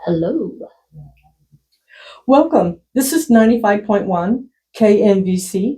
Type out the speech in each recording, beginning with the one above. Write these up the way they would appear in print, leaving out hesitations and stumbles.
Hello. Welcome. This is 95.1 KNVC,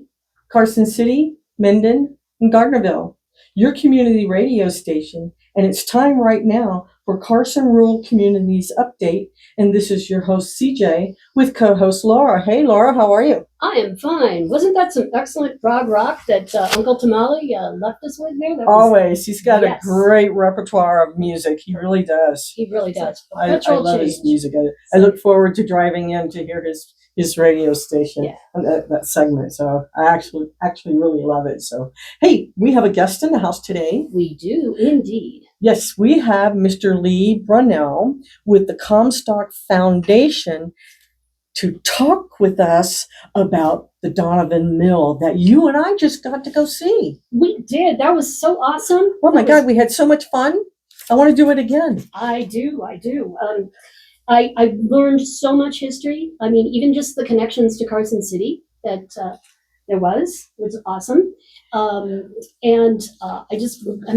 Carson City, Mendon, and Gardnerville, your community radio station. And it's time right now for Carson Rural Communities Update. And this is your host, CJ, with co-host Laura. Hey, Laura, how are you? I am fine. Wasn't that some excellent prog rock that Uncle Tamale left us with there? Always. He's got Yes. a great repertoire of music. He really does. He really does. I love his music. I look forward to driving in to hear his radio station, that segment. So I actually really love it. So, hey, we have a guest in the house today. We do indeed. Yes, we have Mr. Lee Brunnell with the Comstock Foundation to talk with us about the Donovan Mill that you and I just got to go see. We did. That was so awesome. Oh my God, we had so much fun. I want to do it again. I do. I learned so much history. I mean, even just the connections to Carson City that there was awesome. I'm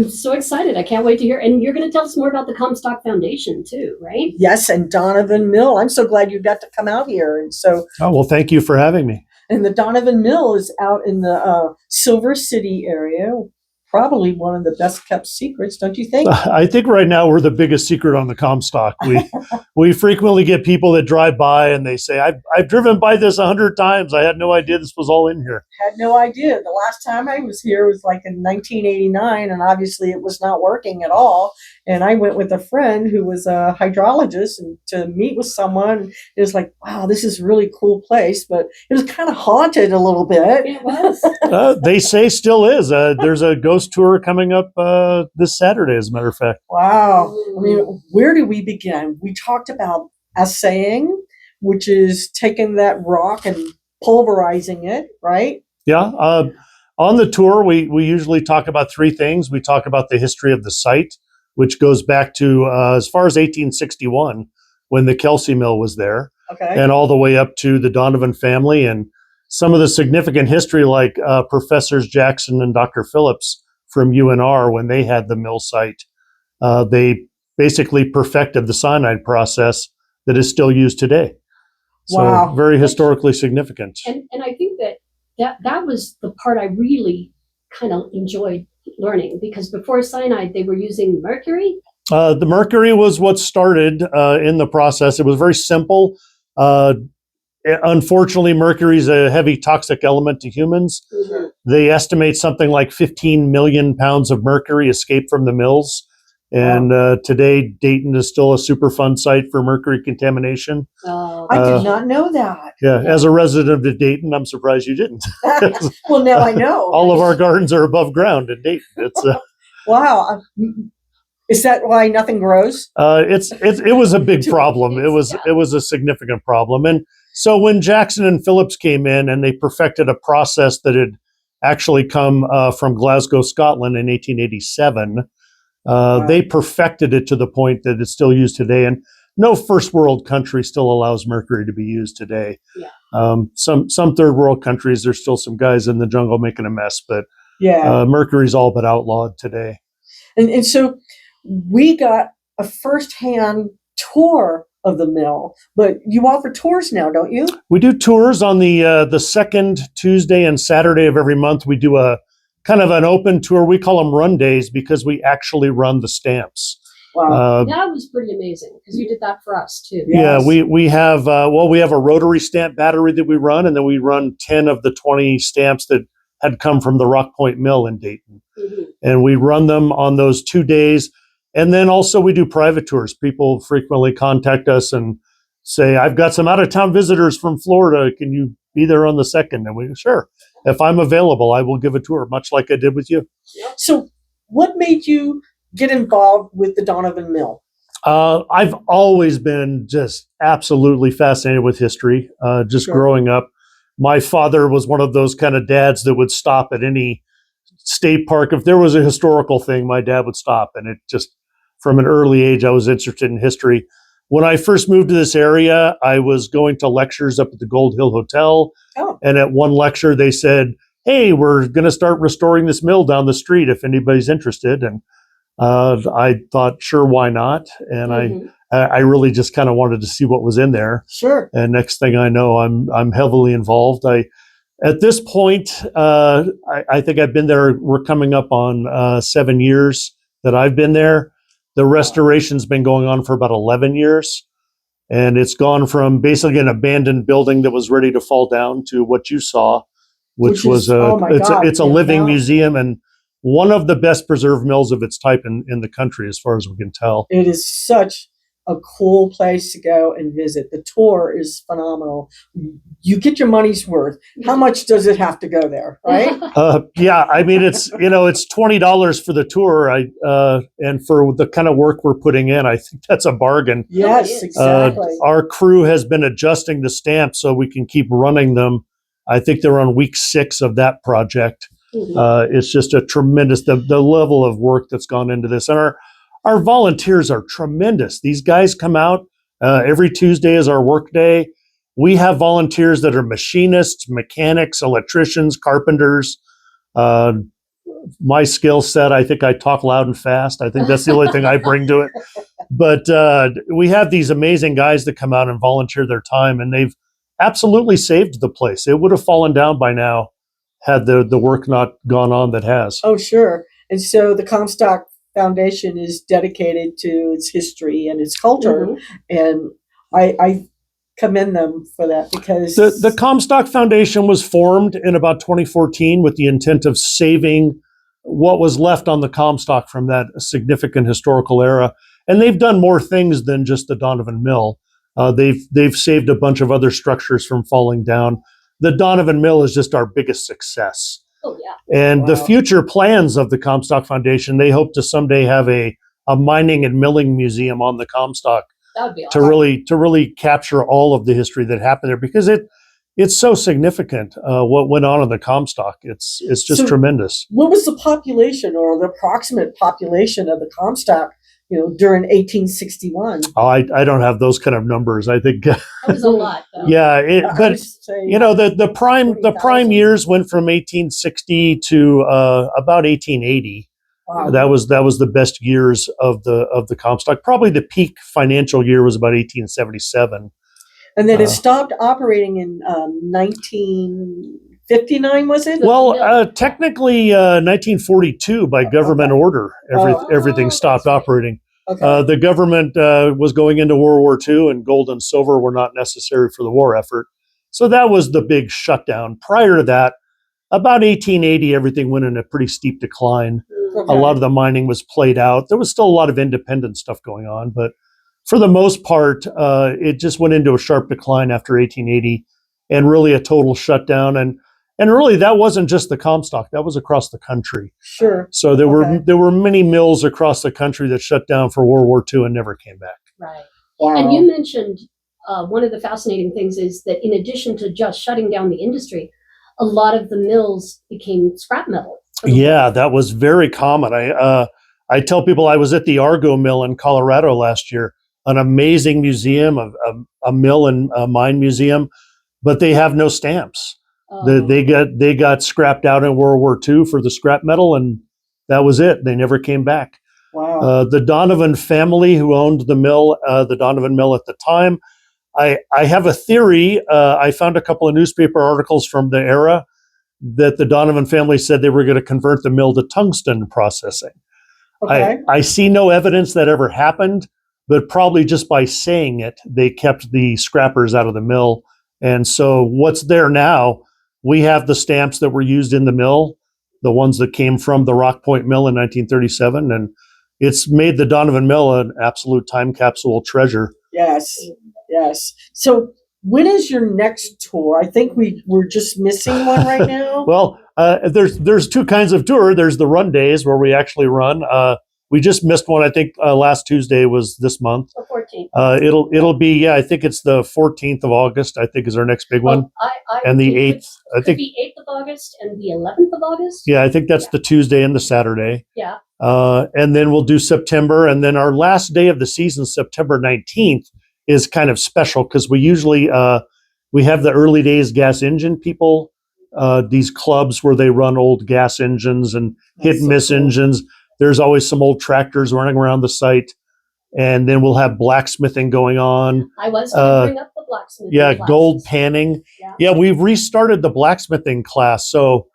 so excited. I can't wait to hear. And you're going to tell us more about the Comstock Foundation too, right? Yes, and Donovan Mill. I'm so glad you got to come out here. And so, well, thank you for having me. And the Donovan Mill is out in the Silver City area. Probably one of the best kept secrets, don't you think? I think right now we're the biggest secret on the Comstock. We frequently get people that drive by and they say, I've driven by this 100 times. I had no idea this was all in here. Had no idea. The last time I was here was like in 1989, and obviously it was not working at all. And I went with a friend who was a hydrologist and to meet with someone. It was like, wow, this is a really cool place, but it was kind of haunted a little bit. It was. They say still is. There's a ghost tour coming up this Saturday, as a matter of fact. Wow. I mean, where do we begin? We talked about assaying, which is taking that rock and pulverizing it, right? Yeah. On the tour, we usually talk about three things. We talk about the history of the site, which goes back to as far as 1861, when the Kelsey Mill was there, and all the way up to the Donovan family and some of the significant history, like Professors Jackson and Dr. Phillips from UNR, when they had the mill site. They basically perfected the cyanide process that is still used today. So wow. Very historically significant. And I think that was the part I really kind of enjoyed learning, because before cyanide, they were using mercury. The mercury was what started in the process. It was very simple. Unfortunately, mercury is a heavy toxic element to humans. Mm-hmm. They estimate something like 15 million pounds of mercury escaped from the mills. And today, Dayton is still a Superfund site for mercury contamination. I did not know that. Yeah, as a resident of Dayton, I'm surprised you didn't. Well, now I know. All of our gardens are above ground in Dayton. It's wow. Is that why nothing grows? It was a big problem. It was a significant problem. And so when Jackson and Phillips came in and they perfected a process that had actually come from Glasgow, Scotland in 1887, they perfected it to the point that it's still used today. And no first world country still allows mercury to be used today. Yeah. Some third world countries, there's still some guys in the jungle making a mess, but mercury's all but outlawed today. And so we got a firsthand tour of the mill, but you offer tours now, don't you? We do tours on the second Tuesday and Saturday of every month. We do a kind of an open tour. We call them run days because we actually run the stamps. Wow, that was pretty amazing because you did that for us too. Yes. Yeah, we have a rotary stamp battery that we run, and then we run 10 of the 20 stamps that had come from the Rock Point Mill in Dayton, and we run them on those 2 days. And then also we do private tours. People frequently contact us and say, I've got some out-of-town visitors from Florida. Can you be there on the 2nd? And we sure. If I'm available, I will give a tour, much like I did with you. So what made you get involved with the Donovan Mill? I've always been just absolutely fascinated with history. Growing up, my father was one of those kind of dads that would stop at any state park. If there was a historical thing, my dad would stop. And it just, from an early age, I was interested in history. When I first moved to this area, I was going to lectures up at the Gold Hill Hotel. And at one lecture, they said, hey, we're going to start restoring this mill down the street if anybody's interested. And I thought, sure, why not? And I really just kind of wanted to see what was in there. Sure. And next thing I know, I'm heavily involved. At this point, I think I've been there. We're coming up on 7 years that I've been there. The restoration's been going on for about 11 years. And it's gone from basically an abandoned building that was ready to fall down to what you saw, which was oh my God, it's a yeah, living now- museum and one of the best preserved mills of its type in the country, as far as we can tell. It is such a cool place to go and visit. The tour is phenomenal. You get your money's worth. How much does it have to go there, right? Yeah, I mean it's $20 for the tour. And for the kind of work we're putting in, I think that's a bargain. Yes, exactly. Our crew has been adjusting the stamps so we can keep running them. I think they're on week 6 of that project. It's just a tremendous the level of work that's gone into this, and our volunteers are tremendous. These guys come out every Tuesday is our work day. We have volunteers that are machinists, mechanics, electricians, carpenters. My skill set, I think I talk loud and fast. I think that's the only thing I bring to it. But we have these amazing guys that come out and volunteer their time, and they've absolutely saved the place. It would have fallen down by now had the work not gone on that has. Oh, sure. And so the Comstock Foundation is dedicated to its history and its culture. And I commend them for that, because the Comstock Foundation was formed in about 2014 with the intent of saving what was left on the Comstock from that significant historical era. And they've done more things than just the Donovan Mill. They've saved a bunch of other structures from falling down. The Donovan Mill is just our biggest success. Oh, yeah. And the future plans of the Comstock Foundation, they hope to someday have a mining and milling museum on the Comstock. That would be awesome. To really capture all of the history that happened there, because it's so significant what went on in the Comstock. It's just tremendous. What was the population or the approximate population of the Comstock, during 1861? Oh, I don't have those kind of numbers. I think that was a lot, though. Yeah, but the prime years went from 1860 to about 1880. Wow. That was the best years of the Comstock. Probably the peak financial year was about 1877. And then it stopped operating in 1959, was it? Well, technically 1942 by government order, everything stopped operating. Okay. The government was going into World War II, and gold and silver were not necessary for the war effort. So that was the big shutdown. Prior to that, about 1880, everything went in a pretty steep decline. Okay. A lot of the mining was played out. There was still a lot of independent stuff going on, but for the most part, it just went into a sharp decline after 1880, and really a total shutdown. And really, that wasn't just the Comstock; that was across the country. Sure. So there were many mills across the country that shut down for World War II and never came back. Right. Wow. And you mentioned one of the fascinating things is that in addition to just shutting down the industry, a lot of the mills became scrap metal. Yeah, that was very common. I tell people I was at the Argo Mill in Colorado last year, an amazing museum, a mill and a mine museum, but they have no stamps. They got scrapped out in World War II for the scrap metal, and that was it. They never came back. Wow. The Donovan family, who owned the mill, the Donovan Mill at the time, I have a theory. I found a couple of newspaper articles from the era that the Donovan family said they were going to convert the mill to tungsten processing. Okay. I see no evidence that ever happened, but probably just by saying it, they kept the scrappers out of the mill. And so what's there now, we have the stamps that were used in the mill, the ones that came from the Rock Point Mill in 1937, and it's made the Donovan Mill an absolute time capsule treasure. Yes. So when is your next tour? I think we're just missing one right now. Well, there's two kinds of tour. There's the run days where we actually run. We just missed one. I think last Tuesday was this month. The 14th. It'll be I think it's the 14th of August. I think is our next big one, and the 8th. I think the 8th of August and the 11th of August. Yeah, I think that's the Tuesday and the Saturday. Yeah. And then we'll do September, and then our last day of the season, September 19th, is kind of special because we usually we have the early days gas engine people, these clubs where they run old gas engines and hit and miss engines. There's always some old tractors running around the site. and then we'll have blacksmithing going on. I was going to bring up the blacksmithing Yeah, classes. gold panning. Yeah, we've restarted the blacksmithing class. So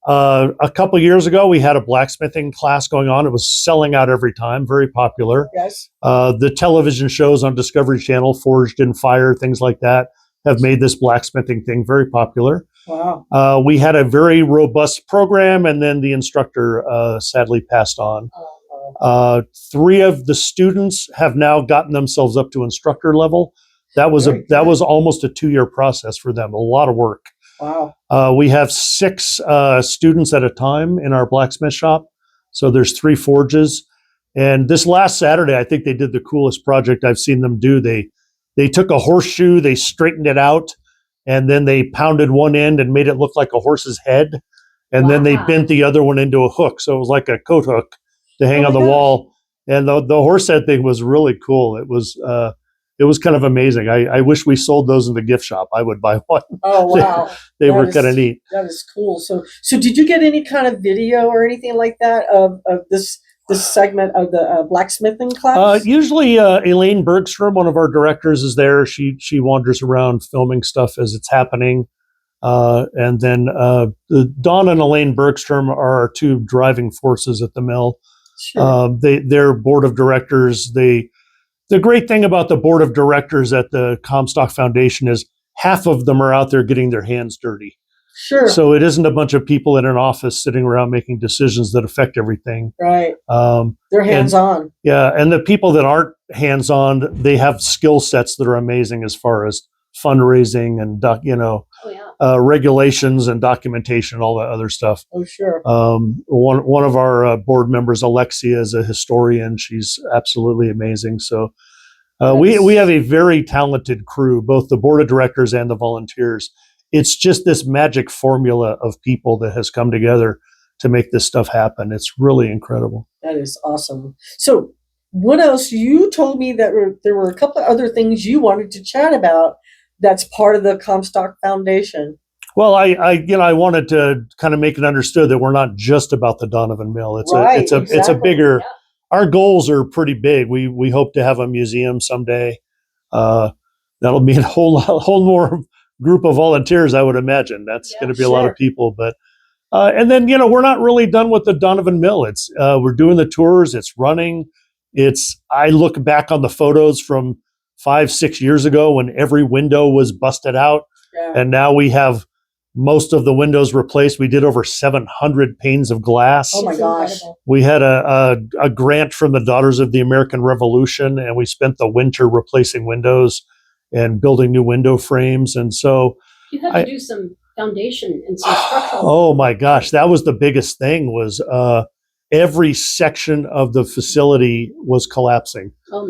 a couple years ago, we had a blacksmithing class going on. It was selling out every time, very popular. Yes. The television shows on Discovery Channel, Forged in Fire, things like that, have made this blacksmithing thing very popular. Wow. We had a very robust program, and then the instructor sadly passed on. 3 of the students have now gotten themselves up to instructor level. That was almost a 2-year process for them. A lot of work. Wow. We have 6 students at a time in our blacksmith shop. So there's 3 forges. And this last Saturday, I think they did the coolest project I've seen them do. They took a horseshoe, they straightened it out, and then they pounded one end and made it look like a horse's head. And then they bent the other one into a hook. So it was like a coat hook to hang on the wall. And the horse head thing was really cool. It was kind of amazing. I wish we sold those in the gift shop. I would buy one. Oh, wow. They were kind of neat. That is cool. So did you get any kind of video or anything like that of this segment of the blacksmithing class? Usually Elaine Bergstrom, one of our directors, is there. She wanders around filming stuff as it's happening. And then Don and Elaine Bergstrom are our 2 driving forces at the mill. Sure. They're board of directors. The great thing about the board of directors at the Comstock Foundation is half of them are out there getting their hands dirty. Sure. So it isn't a bunch of people in an office sitting around making decisions that affect everything. Right. They're hands-on. Yeah, and the people that aren't hands-on, they have skill sets that are amazing as far as fundraising and regulations and documentation and all that other stuff. Oh, sure. One of our board members, Alexia, is a historian. She's absolutely amazing. So we have a very talented crew, both the board of directors and the volunteers. It's just this magic formula of people that has come together to make this stuff happen. It's really incredible. That is awesome. So what else? You told me that there were a couple of other things you wanted to chat about that's part of the Comstock Foundation. Well, I wanted to kind of make it understood that we're not just about the Donovan Mill. It's a bigger. Yeah. Our goals are pretty big. We hope to have a museum someday. That'll be a whole more group of volunteers, I would imagine. That's going to be a lot of people. But and then we're not really done with the Donovan Mill. It's we're doing the tours. It's running. I look back on the photos from 5-6 years ago when every window was busted out, and now we have most of the windows replaced. We did over 700 panes of glass. Oh my gosh! Incredible. We had a grant from the Daughters of the American Revolution, and we spent the winter replacing windows and building new window frames. And so You had to do some foundation and some structural. oh my gosh, that was the biggest thing. Was every section of the facility was collapsing. Oh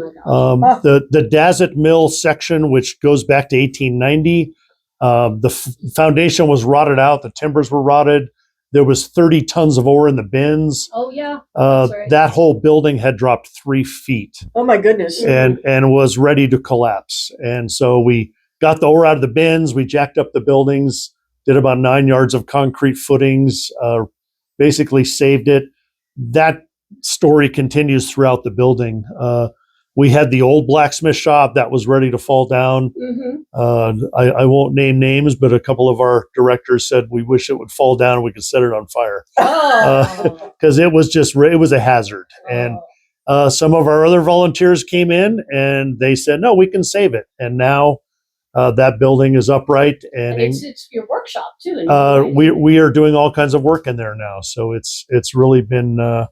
my gosh. The Dazzett Mill section, which goes back to 1890, the foundation was rotted out. The timbers were rotted. There was 30 tons of ore in the bins. Oh yeah. That's right. That whole building had dropped 3 feet Oh my goodness! and was ready to collapse. And so we got the ore out of the bins. We jacked up the buildings, did about 9 yards of concrete footings, basically saved it. That story continues throughout the building. We had the old blacksmith shop that was ready to fall down. Mm-hmm. I won't name names, but a couple of our directors said we wish it would fall down and we could set it on fire because it was a hazard. And some of our other volunteers came in and they said, no, we can save it. And now that building is upright, And it's your workshop too. we are doing all kinds of work in there now. So it's really been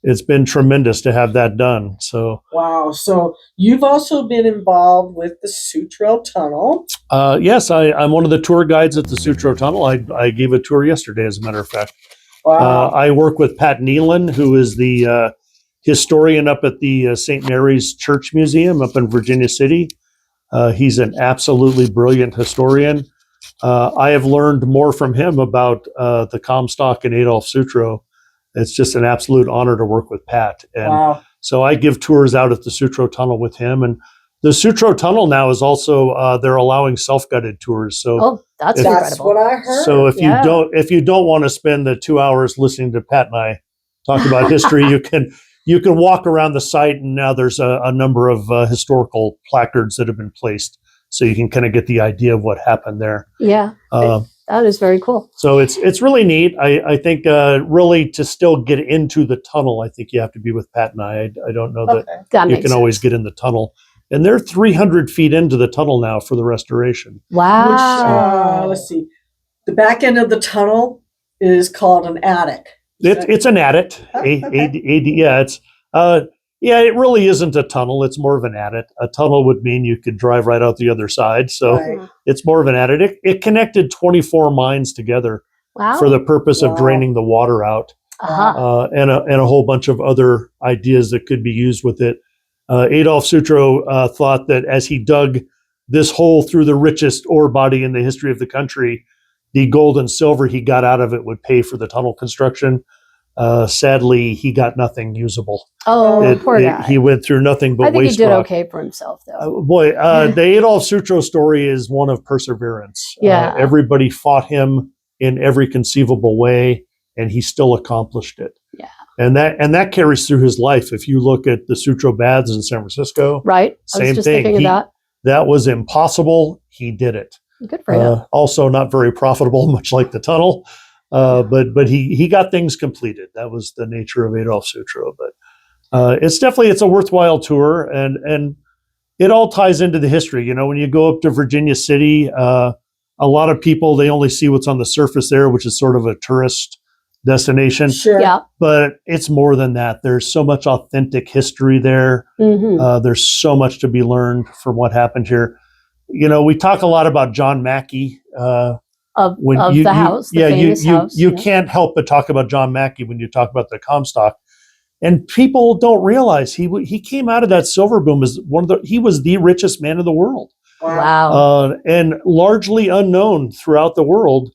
it's been tremendous to have that done. So Wow! So you've also been involved with the Sutro Tunnel. yes, I'm one of the tour guides at the Sutro Tunnel. I gave a tour yesterday, as a matter of fact. Wow! I work with Pat Nealon, who is the historian up at the St. Mary's Church Museum up in Virginia City. He's an absolutely brilliant historian. I have learned more from him about the Comstock and Adolf Sutro. It's just an absolute honor to work with Pat. And Wow! so I give tours out at the Sutro Tunnel with him. And the Sutro Tunnel now is also, they're allowing self-guided tours. So that's If- That's incredible. what I heard. so if Yeah. you don't want to spend the 2 hours listening to Pat and I talk about history, you you can walk around the site, and now there's a number of historical placards that have been placed, so you can kind of get the idea of what happened there. Yeah, that is very cool. So it's really neat. I think really to still get into the tunnel, I think you have to be with Pat and I. I don't know that That you makes can sense. always get in the tunnel. And they're 300 feet into the tunnel now for the restoration. Wow. Which, let's see, the back end of the tunnel is called an attic. It's an adit. Oh, okay. Yeah, it's it really isn't a tunnel. It's more of an adit. A tunnel would mean you could drive right out the other side. So Right. it's more of an adit. It connected 24 mines together Wow. for the purpose of Wow. draining the water out, Uh-huh. and a whole bunch of other ideas that could be used with it. Adolf Sutro thought that as he dug this hole through the richest ore body in the history of the country, the gold and silver he got out of it would pay for the tunnel construction. Sadly, he got nothing usable. Oh, poor guy. He went through nothing but I think he waste did rock. okay for himself, though. The Adolf Sutro story is one of perseverance. Yeah. Everybody fought him in every conceivable way, and he still accomplished it. Yeah. And that carries through his life. If you look at the Sutro Baths in San Francisco, Right. I same was just thing. thinking of that. That was impossible. He did it. Good for him. Also not very profitable, much like the tunnel. But he got things completed. That was the nature of Adolf Sutro. But it's a worthwhile tour, and it all ties into the history. You know, when you go up to Virginia City, a lot of people, they only see what's on the surface there, which is sort of a tourist destination. Sure. Yeah. But it's more than that. There's so much authentic history there. Mm-hmm. There's so much to be learned from what happened here. You know, we talk a lot about John Mackey. Of the house, the famous house. You can't help but talk about John Mackey when you talk about the Comstock. And people don't realize he came out of that silver boom as he was the richest man in the world. Wow. And largely unknown throughout the world.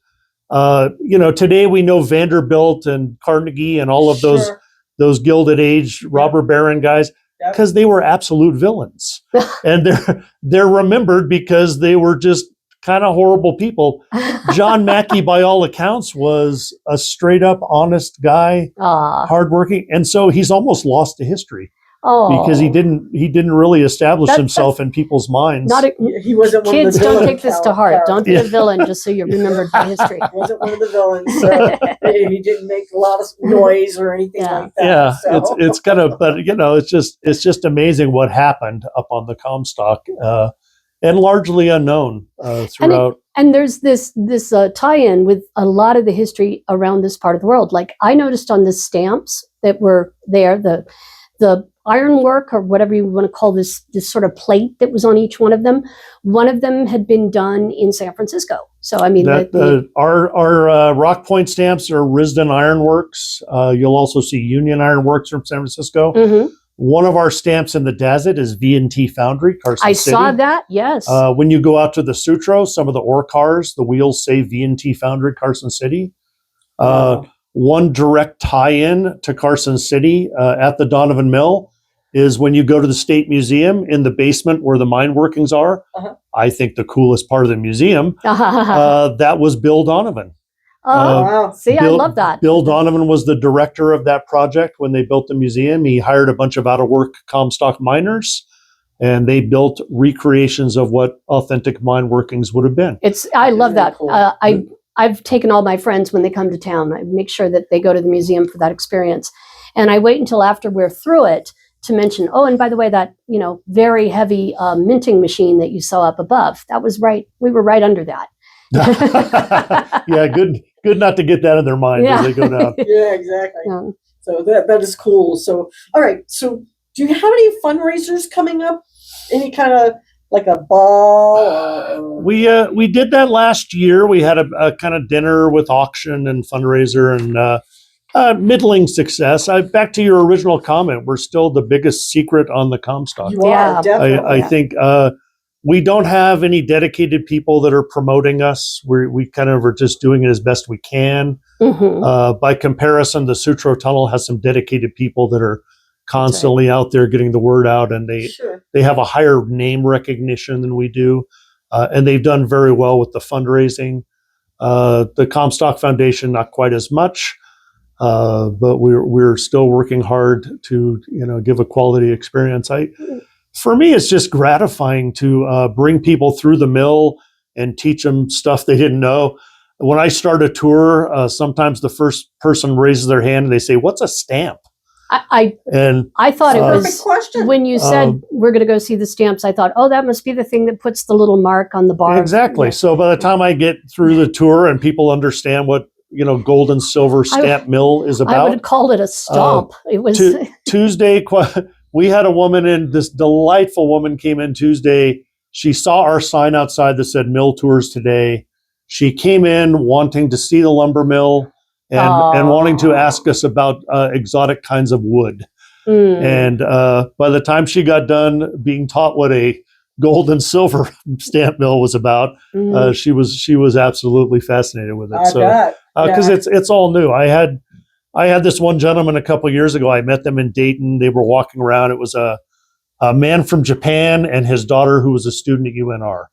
Today we know Vanderbilt and Carnegie and all of those Gilded Age robber baron guys because they were absolute villains. And they're remembered because they were just kind of horrible people. John Mackey, by all accounts, was a straight up honest guy, hardworking. And so he's almost lost to history. Because he didn't really establish himself in people's minds. He wasn't one kids, of the don't take this to heart. Don't be a villain just so you're remembered by history. He wasn't one of the villains. So he didn't make a lot of noise or anything like that. Yeah, so. it's kind of, but it's just amazing what happened up on the Comstock, and largely unknown throughout. And there's this tie-in with a lot of the history around this part of the world. Like I noticed on the stamps that were there, the ironwork or whatever you want to call this sort of plate that was on each one of them had been done in San Francisco. So I mean, our Rock Point stamps are Risden Ironworks. You'll also see Union Ironworks from San Francisco. Mm-hmm. One of our stamps in the Dazit is V&T Foundry, Carson City. I saw that. Yes. When you go out to the Sutro, some of the ore cars, the wheels say V&T Foundry, Carson City. One direct tie-in to Carson City at the Donovan Mill is when you go to the State Museum in the basement where the mine workings are. I think the coolest part of the museum, that was Bill Donovan. Wow. See, I love that. Bill Donovan was the director of that project when they built the museum. He hired a bunch of out-of-work Comstock miners, and they built recreations of what authentic mine workings would have been. I love that. Cool. I've taken all my friends when they come to town. I make sure that they go to the museum for that experience. And I wait until after we're through it to mention, and by the way, that, very heavy minting machine that you saw up above, that was right. We were right under that. Yeah, good not to get that in their mind as they go down. Yeah, exactly. Yeah. So that is cool. So, all right. So do you have any fundraisers coming up? Any kind of like a ball? We did that last year. We had a kind of dinner with auction and fundraiser and middling success. Back to your original comment, we're still the biggest secret on the Comstock. You are, definitely. I think we don't have any dedicated people that are promoting us. We kind of are just doing it as best we can. Mm-hmm. By comparison, the Sutro Tunnel has some dedicated people that are constantly out there getting the word out, and they have a higher name recognition than we do, and they've done very well with the fundraising. The Comstock Foundation, not quite as much. But we're still working hard to give a quality experience. For me, it's just gratifying to bring people through the mill and teach them stuff they didn't know. When I start a tour, sometimes the first person raises their hand and they say, "What's a stamp?" I thought it Perfect was question. when you said we're going to go see the stamps. I thought, oh, that must be the thing that puts the little mark on the bar. Exactly. Yeah. So by the time I get through the tour and people understand what gold and silver stamp mill is about, I would have called it a stomp. It was Tuesday. We had a woman in. This delightful woman came in Tuesday. She saw our sign outside that said "Mill Tours Today." She came in wanting to see the lumber mill and wanting to ask us about exotic kinds of wood. And by the time she got done being taught what a gold and silver stamp mill was about, she was absolutely fascinated with it. Because it's all new. I had this one gentleman a couple years ago. I met them in Dayton. They were walking around. It was a man from Japan and his daughter who was a student at UNR.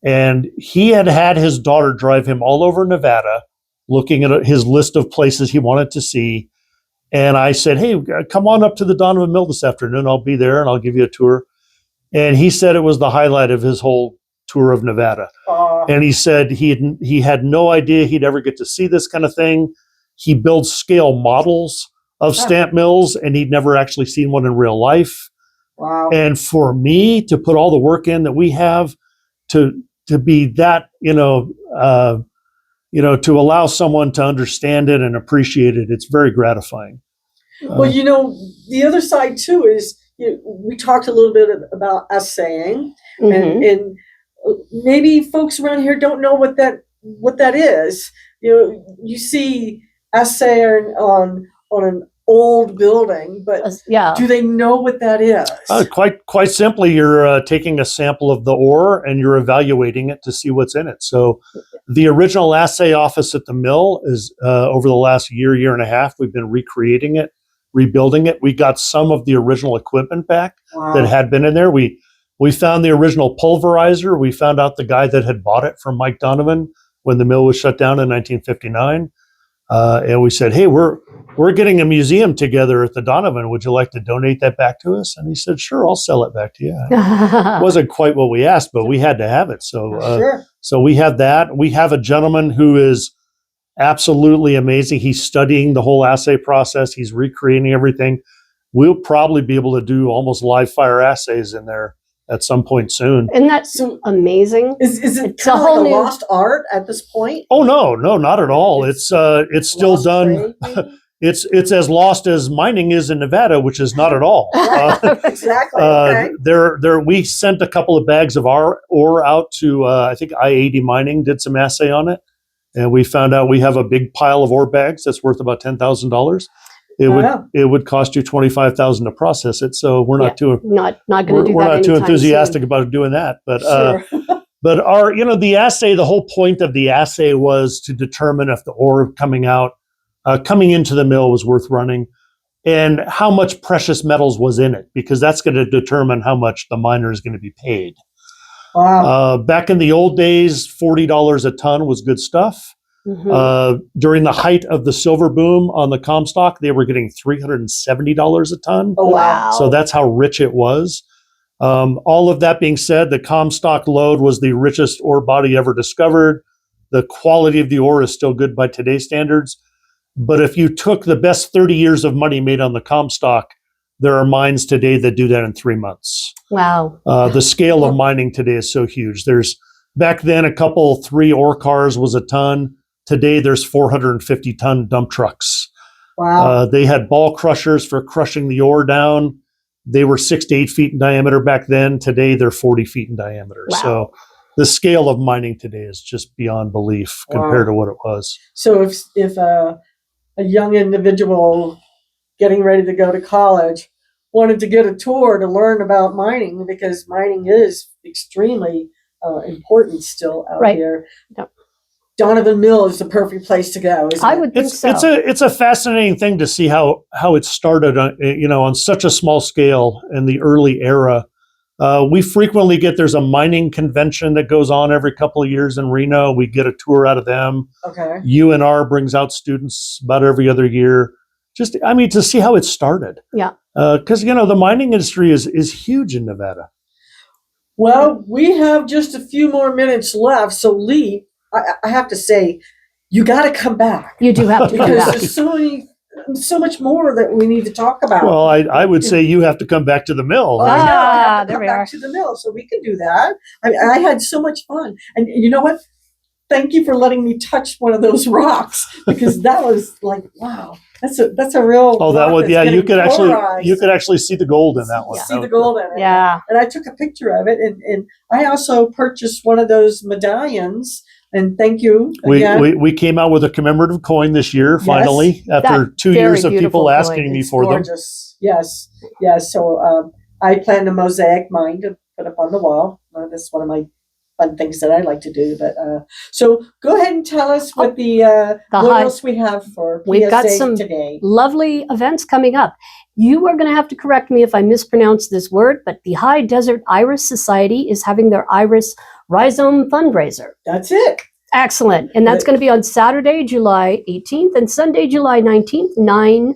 And he had his daughter drive him all over Nevada, looking at his list of places he wanted to see. And I said, "Hey, come on up to the Donovan Mill this afternoon. I'll be there and I'll give you a tour." And he said it was the highlight of his whole tour of Nevada. And he said he had no idea he'd ever get to see this kind of thing. He builds scale models of stamp mills, and he'd never actually seen one in real life. Wow. And for me to put all the work in that we have to be that, to allow someone to understand it and appreciate it, it's very gratifying. Well, the other side too is we talked a little bit about assaying, and maybe folks around here don't know what that is. You see assay on an old building, but do they know what that is? Quite simply, you're taking a sample of the ore and you're evaluating it to see what's in it. So the original assay office at the mill is over the last year and a half, we've been recreating it, rebuilding it. We got some of the original equipment back that had been in there. We found the original pulverizer. We found out the guy that had bought it from Mike Donovan when the mill was shut down in 1959. And we said, "Hey, we're getting a museum together at the Donovan. Would you like to donate that back to us?" And he said, "Sure, I'll sell it back to you." It wasn't quite what we asked, but we had to have it. So we have that. We have a gentleman who is absolutely amazing. He's studying the whole assay process. He's recreating everything. We'll probably be able to do almost live fire assays in there at some point soon. And that's amazing. Is it kind of like a lost art at this point? Oh no, not at all. It's still done. It's as lost as mining is in Nevada, which is not at all. Exactly. Okay. We sent a couple of bags of our ore out to I think I-80 Mining did some assay on it, and we found out we have a big pile of ore bags that's worth about $10,000. It would cost you $25,000 to process it, so we're not too not going to do that. We're not too enthusiastic about doing that, but but our the assay, the whole point of the assay was to determine if the ore coming into the mill was worth running, and how much precious metals was in it, because that's going to determine how much the miner is going to be paid. Wow. Back in the old days, $40 a ton was good stuff. During the height of the silver boom on the Comstock, they were getting $370 a ton. Oh, wow. So that's how rich it was. All of that being said, the Comstock lode was the richest ore body ever discovered. The quality of the ore is still good by today's standards. But if you took the best 30 years of money made on the Comstock, there are mines today that do that in 3 months. Wow. The scale of mining today is so huge. Back then, 3 ore cars was a ton. Today, there's 450-ton dump trucks. Wow. They had ball crushers for crushing the ore down. They were 6 to 8 feet in diameter back then. Today, they're 40 feet in diameter. Wow. So the scale of mining today is just beyond belief compared to what it was. So if a young individual getting ready to go to college wanted to get a tour to learn about mining, because mining is extremely important still out here. Yep. Donovan Mill is the perfect place to go. I would think so. It's a fascinating thing to see how it started on such a small scale in the early era We frequently there's a mining convention that goes on every couple of years in Reno. We get a tour out of them. Okay. UNR brings out students about every other year. Just, I mean, to see how it started. Yeah. Because, the mining industry is huge in Nevada. Well, we have just a few more minutes left. So, Lee, I have to say, you got to come back. You do have to come Because back. there's so much more that we need to talk about. Well, I would say you have to come back to the mill. I know, I have to there come we back are. to the mill, so we can do that. I had so much fun. And you know what? Thank you for letting me touch one of those rocks, because that was like, wow, that's a real. Oh, that rock one, that's yeah. You getting could actually see the gold in that one. see the gold in it. Yeah. And I took a picture of it, and I also purchased one of those medallions. And thank you again. We came out with a commemorative coin this year, finally, after 2 years of beautiful people coin. asking me It's for them. gorgeous. Yes. So I plan to mosaic mine to put up on the wall. That's one of my fun things that I like to do. But so go ahead and tell us what what else we have for PSA We've got some today. lovely events coming up. You are going to have to correct me if I mispronounce this word, but the High Desert Iris Society is having their Iris Rhizome fundraiser. That's it. Excellent. And that's going to be on Saturday, July 18th and Sunday, July 19th, 9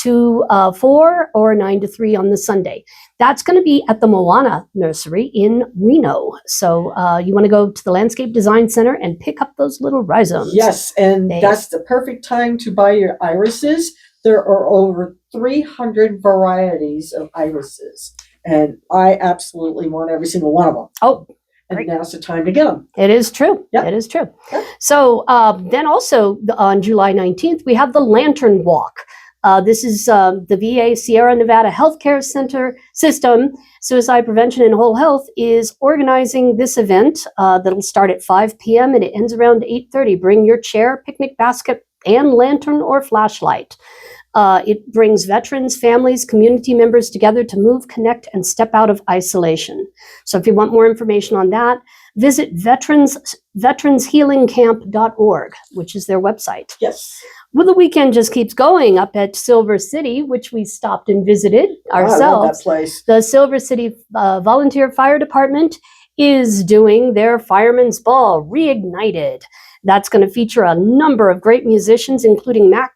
to 4 or 9 to 3 on the Sunday. That's going to be at the Moana Nursery in Reno. So you want to go to the Landscape Design Center and pick up those little rhizomes. Yes, and that's the perfect time to buy your irises. There are over 300 varieties of irises, and I absolutely want every single one of them. Oh, and great. now's the time to get them. it is true. Yep. It is true. Yep. So then also on July 19th, we have the Lantern Walk. This is the VA Sierra Nevada Healthcare Center System, Suicide Prevention and Whole Health, is organizing this event that'll start at 5 p.m. and it ends around 8:30. Bring your chair, picnic basket, and lantern or flashlight. It brings veterans, families, community members together to move, connect, and step out of isolation. So if you want more information on that, visit veteranshealingcamp.org, which is their website. Yes. Well, the weekend just keeps going up at Silver City, which we stopped and visited I love ourselves. that place. The Silver City Volunteer Fire Department is doing their Fireman's Ball Reignited. That's going to feature a number of great musicians, including Matt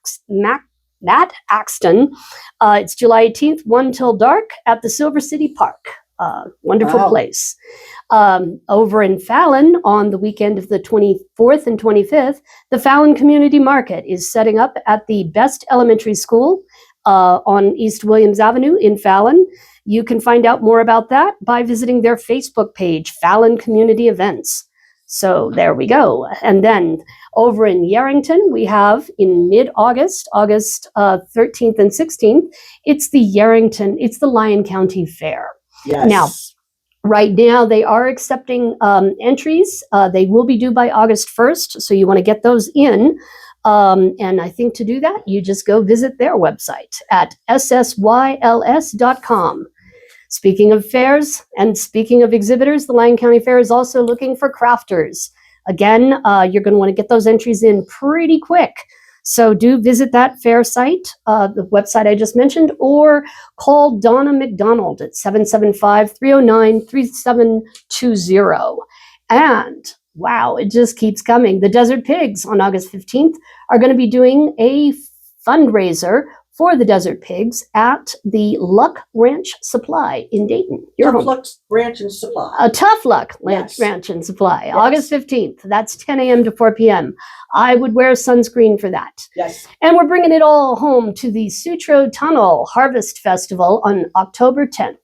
Axton. It's July 18th, 1 till dark at the Silver City Park. Wonderful Wow. place. Over in Fallon on the weekend of the 24th and 25th, the Fallon Community Market is setting up at the Best Elementary School on East Williams Avenue in Fallon. You can find out more about that by visiting their Facebook page, Fallon Community Events. So there we go. And then over in Yerington, we have in mid-August, August 13th and 16th, it's the Lyon County Fair. Yes. Now, right now, they are accepting entries. They will be due by August 1st, so you want to get those in. And I think to do that, you just go visit their website at ssyls.com. Speaking of fairs and speaking of exhibitors, the Lyon County Fair is also looking for crafters. Again, you're going to want to get those entries in pretty quick. So do visit that fair site, the website I just mentioned, or call Donna McDonald at 775-309-3720. And wow, it just keeps coming. The Desert Pigs on August 15th are going to be doing a fundraiser for the Desert Pigs at the Luck Ranch Supply in Dayton. Your Tough home. Luck Ranch and Supply. A Tough Luck Yes. Ranch and Supply, Yes. August 15th. That's 10 a.m. to 4 p.m. I would wear sunscreen for that. Yes. And we're bringing it all home to the Sutro Tunnel Harvest Festival on October 10th.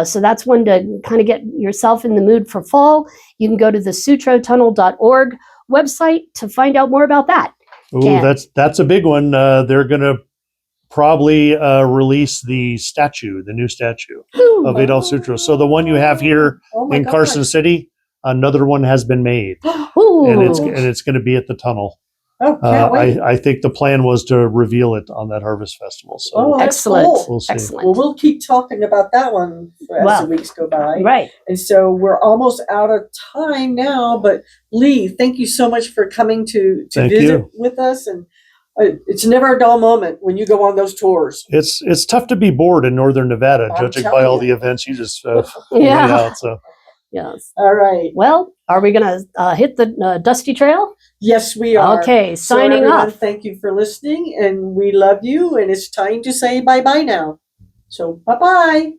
So that's one to kind of get yourself in the mood for fall. You can go to the sutrotunnel.org website to find out more about that. Ooh, And- that's a big one. They're going to probably release the new statue of Adolf Sutro. So the one you have here Oh my in Carson gosh. City, another one has been made, Ooh. and it's going to be at the tunnel. Oh, can't wait. I think the plan was to reveal it on that Harvest Festival. So Oh, that's Excellent. cool. we'll see. Excellent. Well, we'll keep talking about that one as Well, the weeks go by. Right. And so we're almost out of time now. But Lee, thank you so much for coming to Thank visit you. with us. And It's never a dull moment when you go on those tours. It's tough to be bored in northern Nevada, I'm judging by telling all you. the events you just Yeah. laid out. So Yes. All right. Well, are we going to hit the dusty trail? Yes, we are. Okay, So signing everyone, off. thank you for listening, and we love you. And it's time to say bye-bye now. So bye-bye.